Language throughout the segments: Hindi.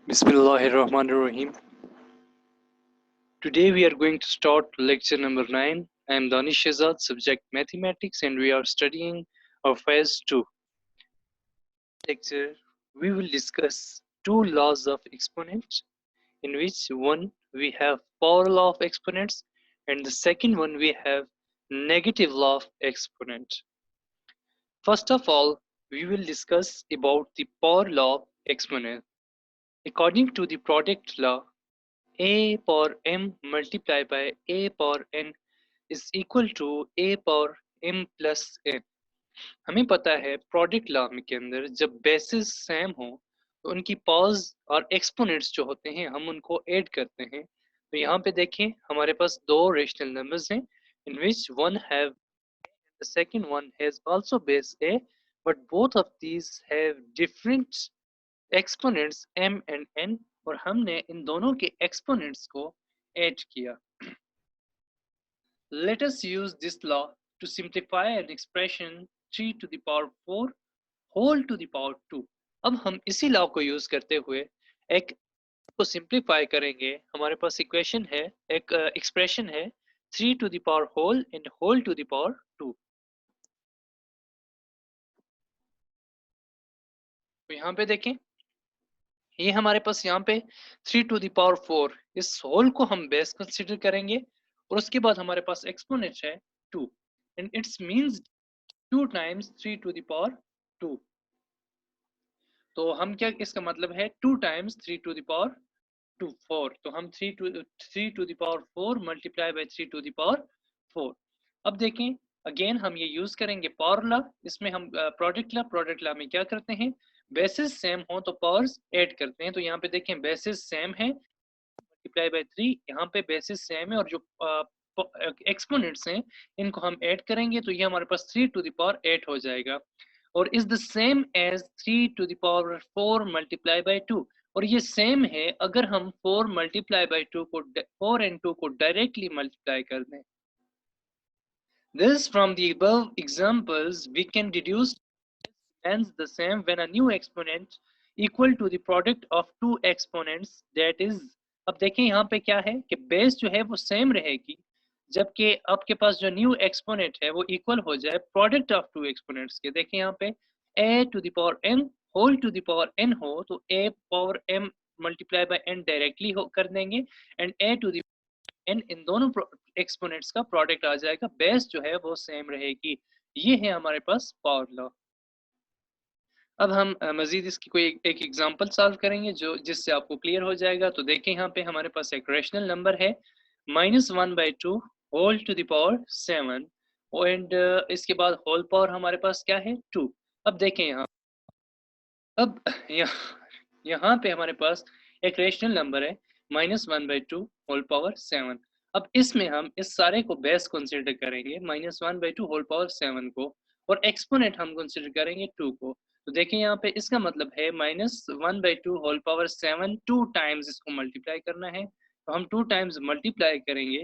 Bismillahirrahmanirrahim. Today we are going to start lecture number 9. I am Danish Shehzad, subject mathematics, and we are studying our phase 2. Lecture we will discuss two laws of exponents, in which one we have power law of exponents and the second one we have negative law of exponent. First of all, we will discuss about the power law of exponent. According to the product law, a power m multiplied by a power n is equal to a power m plus n. हमें पता है प्रोडक्ट लॉ के अंदर जब बेसिस सेम हो तो उनकी पावर्स और एक्सपोनेंट्स जो होते हैं हम उनको ऐड करते हैं। तो यहाँ पे देखें हमारे पास दो रेशनल नंबर्स हैं in which one have the second one has also base a, but both of these have different exponents m and n, और हमने इन दोनों के एक्सपोनेंट्स को ऐड किया। Let us use this law to simplify an expression 3 to the power 4 whole to the power 2। अब हम इसी लॉ को यूज करते हुए एक को सिंप्लीफाई करेंगे। हमारे पास इक्वेशन है, एक एक्सप्रेशन है 3 to the power whole and whole to the power 2। तो यहाँ पे देखें, ये हमारे पास यहाँ पे 3 to the power 4, इस होल को हम बेस कंसीडर करेंगे और उसके बाद हमारे पास एक्सपोनेंट है 2 and it's means 2 times 3 to the power 2। तो हम क्या, इसका मतलब है 2 times 3 to the power 2 4। तो हम 3 to the power 4 multiply bye 3 to the power 4। अब देखें अगेन हम ये यूज करेंगे पावर लॉ। इसमें हम प्रोडक्ट लॉ में क्या करते हैं, बेसिस सेम हो तो पावर्स ऐड करते हैं। तो यहाँ पे देखें बेसिस सेम है मल्टीप्लाई बाय 3, यहाँ पे बेसिस सेम है और जो एक्सपोनेंट्स हैं इनको हम ऐड करेंगे तो ये हमारे पास 3 to the power 8 हो जाएगा और is the same as 3 to the power 4 multiply by 2। और ये सेम है अगर हम 4 मल्टीप्लाई बाय 2 को 4 and 2 को डायरेक्टली मल्टीप्लाई कर दें। This from the above examples we can deduce hence the same when a new exponent equal to the product of two exponents, that is। अब देखें यहाँ पे क्या है कि बेस जो है वो सेम रहेगी जबकि आपके पास जो न्यू एक्सपोनेंट है वो इक्वल हो जाए प्रोडक्ट ऑफ टू एक्सपोनेंट्स के। देखें यहाँ पे a to the power m whole to the power n हो तो a power m multiply by n directly हो कर देंगे and a to the n इन दोनों एक्सपोनेंट्स का प्रोडक्ट आ जाएगा, बेस जो है वो सेम रहेगी। ये है हमारे पास पावर लॉ। अब हम मजीद इसकी कोई एक एग्जांपल सॉल्व करेंगे जो जिससे आपको क्लियर हो जाएगा। तो देखें यहाँ पे हमारे पास एक रेशनल नंबर है -1/2 whole to the power 7 and इसके बाद होल पावर हमारे पास क्या है 2। अब देखें यहाँ, अब यहाँ पे हमारे पास एक रेशनल नंबर है -1/2 होल पावर 7। अब इसमें हम इस सारे को बेस कंसीडर करेंगे -1/2 होल पावर 7 को और एक्सपोनेंट हम कंसीडर करेंगे 2 को। तो देखिए यहाँ पे इसका मतलब है -1/2 होल पावर 7 2 टाइम्स इसको मल्टीप्लाई करना है। तो हम 2 टाइम्स मल्टीप्लाई करेंगे,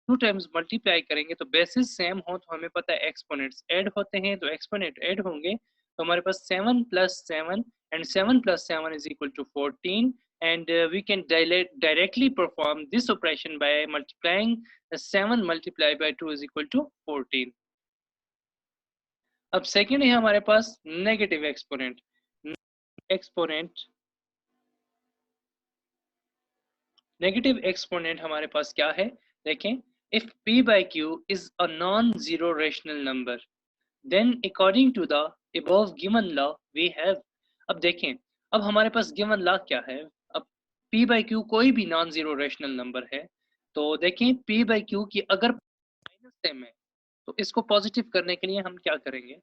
2 टाइम्स मल्टीप्लाई करेंगे तो बेसिस सेम हो तो हमें पता है एक्सपोनेंट्स ऐड होते हैं, तो एक्सपोनेंट ऐड होंगे तो हमारे पास 7 + 7 and 7 + 7 is equal to 14 and we can directly perform this operation by multiplying 7 multiplied by 2 is equal to 14। अब सेकंड है हमारे पास नेगेटिव एक्सपोनेंट। नेगेटिव एक्सपोनेंट हमारे पास क्या है, देखें if p by q is a non-zero rational number then according to the above given law we have। अब देखें अब हमारे पास गिवन लॉ क्या है, अब p by q कोई भी नॉन जीरो रेशनल नंबर है तो देखें p by q की अगर माइनस सेम है तो इसको पॉजिटिव करने के लिए हम क्या करेंगे,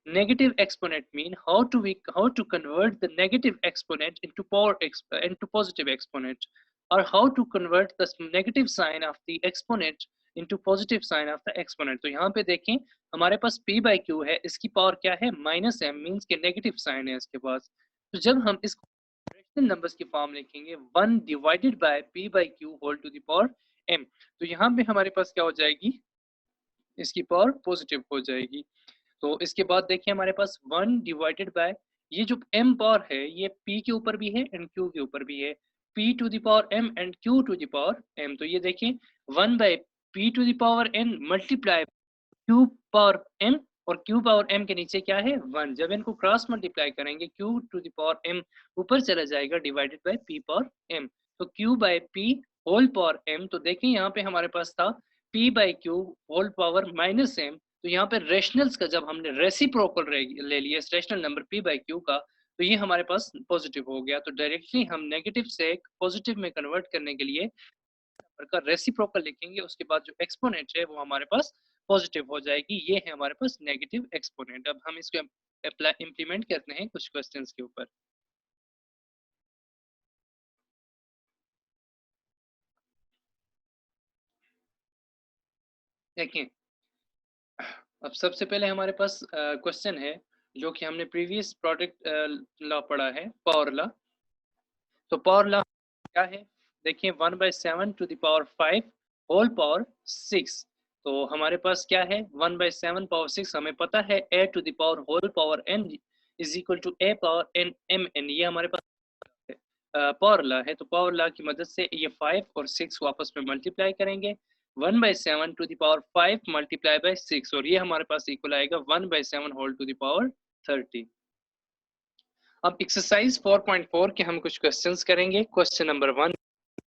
negative exponent mean how to convert the negative exponent into positive exponent और how to convert the negative sign of the exponent into positive sign of the exponent. तो यहाँ पे देखें हमारे पास p by q है, इसकी पावर क्या है -m मींस के नेगेटिव साइन है इसके पास। तो जब हम इसको रेशनल नंबर्स की फॉर्म लिखेंगे 1 divided by p by q whole to the power m, तो यहाँ पे हमारे पास क्या हो जाएगी, इसकी पावर पॉजिटिव हो जाएगी। तो इसके बाद देखिए हमारे पास 1 डिवाइडेड बाय ये जो m पावर है ये p के ऊपर भी है एंड q के ऊपर भी है, p to the power m and q to the power m। तो ये देखिए 1 by p to the power n multiply q power m, और q पावर m के नीचे क्या है 1। जब इनको क्रॉस मल्टीप्लाई करेंगे q to the power m ऊपर चला जाएगा divided by p power m। तो q by p whole power m। तो देखिए यहाँ पे हमारे पास था p by q whole power minus m। तो यहाँ पे रेशनल्स का जब हमने रेसिप्रोकल ले लिया rational number p by q का, तो ये हमारे पास पॉजिटिव हो गया। तो डायरेक्टली हम नेगेटिव से पॉजिटिव में कन्वर्ट करने के लिए का रेसिप्रोकल लिखेंगे, उसके बाद जो एक्सपोनेंट है वो हमारे पास पॉजिटिव हो जाएगी। ये है हमारे पास नेगेटिव एक्सपोनेंट। अब हम इसको अप्लाई इंप्लीमेंट करते हैं कुछ क्वेश्चंस के ऊपर। देखिए अब सबसे पहले हमारे पास क्वेश्चन है जो कि हमने प्रीवियस प्रोडक्ट लॉ पढ़ा है, पावर लॉ। तो पावर लॉ क्या है, देखिए 1/7 to the power 5 whole power 6। तो हमारे पास क्या है 1/7 पावर 6, हमें पता है a to the power whole power n is equal to a power n m n। ये हमारे पास पावर लॉ है। तो पावर लॉ की मदद से ये 5 और 6 को आपस में मल्टीप्लाई करेंगे, 1/7 to the power 5 multiply by 6, और ये हमारे पास इक्वल आएगा 1/7 होल टू द पावर 30। अब एक्सरसाइज 4.4 के हम कुछ क्वेश्चंस करेंगे। Question number 1,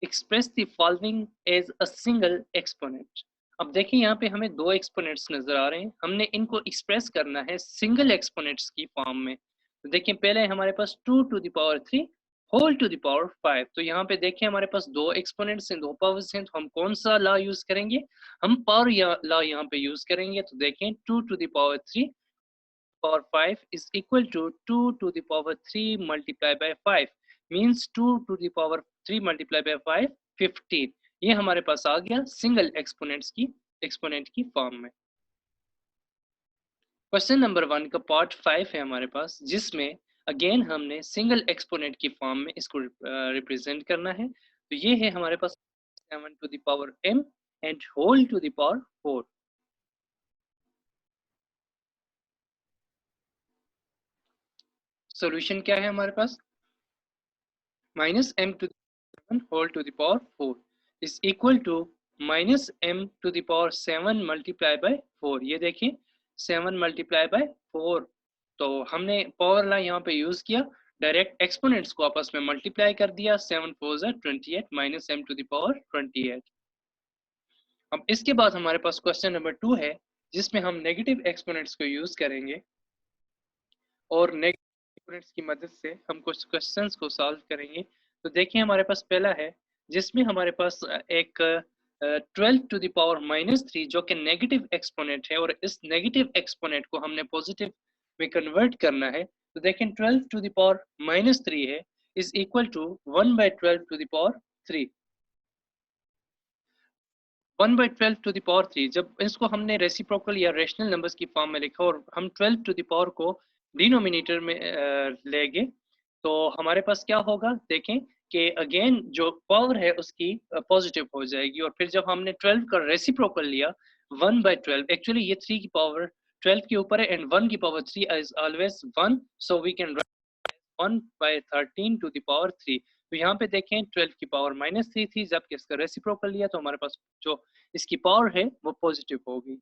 express the following as a single exponent. अब देखिए यहाँ पे हमें दो एक्सपोनेंट्स नजर आ रहे हैं, हमने इनको एक्सप्रेस करना है सिंगल एक्सपोनेंट्स की फॉर्म में। तो देखिए पहले हमारे पास 2 to the power 3 whole to the power 5। तो यहाँ पे देखिए हमारे पास दो एक्सपोनेंट्स हैं, दो पावर्स हैं, तो हम कौन सा लॉ यूज करेंगे, हम पावर लॉ यहाँ पे यूज करेंगे। तो देखें 2 to the power 3 power 5 is equal to 2 to the power 3 multiplied by 5, means 2 to the power 3 multiplied by 5 15। ये हमारे पास आ गया सिंगल एक्सपोनेंट की फॉर्म में। क्वेश्चन नंबर 1 का पार्ट 5 है हमारे पास, जिसमें अगेन हमने सिंगल एक्सपोनेंट की फॉर्म में इसको रिप्रेजेंट करना है। तो ये है हमारे पास 7 to the power m and whole to the power 4। Solution क्या है हमारे पास, minus m to whole to the power 4 is equal to minus m to the power 7 multiply by 4। ये देखिए 7 multiply by 4। तो हमने पावर लॉ यहाँ पे यूज किया, डायरेक्ट एक्सपोनेंट्स को आपस में मल्टीप्लाई कर दिया, 7 4 28 minus m to the power 28। अब इसके बाद हमारे पास क्वेश्चन नंबर 2 है, जिसमें हम नेगेटिव एक्सपोनेंट्स को यूज करेंगे और नेगेटिव एक्सपोनेंट्स की मदद से हम कुछ क्वेश्चंस को सॉल्व करेंगे। तो देखिए हमारे पास पहला है, जिसमें हमारे पास एक 12 टू द पावर -3 जो कि नेगेटिव एक्सपोनेंट है, और इस नेगेटिव एक्सपोनेंट को हमने पॉजिटिव में कन्वर्ट करना है। तो देखें 12 टू द पावर -3 है is equal to 1/12 to the power 3। 1/12 to the power 3, जब इसको हमने रेसिप्रोकल या रेशनल नंबर्स की फॉर्म में लिखा और हम 12 टू द पावर को डिनोमिनेटर में लेंगे, तो हमारे पास क्या होगा, देखें कि अगेन जो पावर है उसकी पॉजिटिव हो जाएगी। और फिर जब हमने 12 का रेसिप्रोकल लिया 1/12, एक्चुअली ये 3 की पावर 12 के ऊपर है एंड 1 की power 3 is always 1, so we can 1/13 to the power 3। तो यहाँ पे देखें 12 की पावर -3 थी, जबकि इसका रेसिप्रोकल लिया तो हमारे पास जो इसकी पावर है वो पॉजिटिव होगी।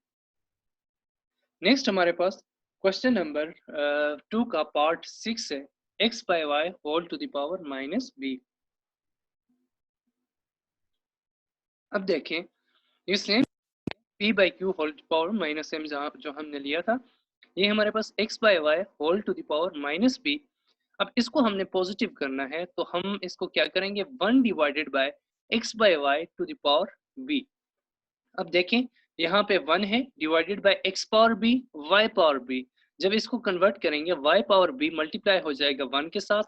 नेक्स्ट हमारे पास क्वेश्चन नंबर 2 का पार्ट 6 है, x by y whole to the power -b। अब देखें ये same p by q whole to power -m जहाँ जो हमने लिया था, ये हमारे पास x by y whole to the power -b। अब इसको हमने पॉजिटिव करना है, तो हम इसको क्या करेंगे 1 divided by x by y to the power b। अब देखें यहाँ पे 1 है divided by x power b y power b। जब इसको कन्वर्ट करेंगे y पावर b मल्टीप्लाई हो जाएगा 1 के साथ,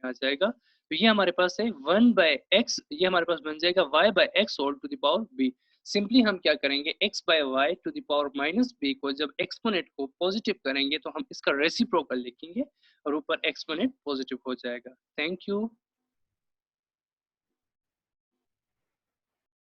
आ जाएगा। तो ये हमारे पास है 1/x, ये हमारे पास बन जाएगा y/x whole to the power b। Simply हम क्या करेंगे x/y to the power -b को जब एक्सपोनेंट को पॉजिटिव करेंगे तो हम इसका रेसिप्रोकल लिखेंगे और ऊपर एक्सपोनेंट पॉजिटिव हो जाएगा। Thank you.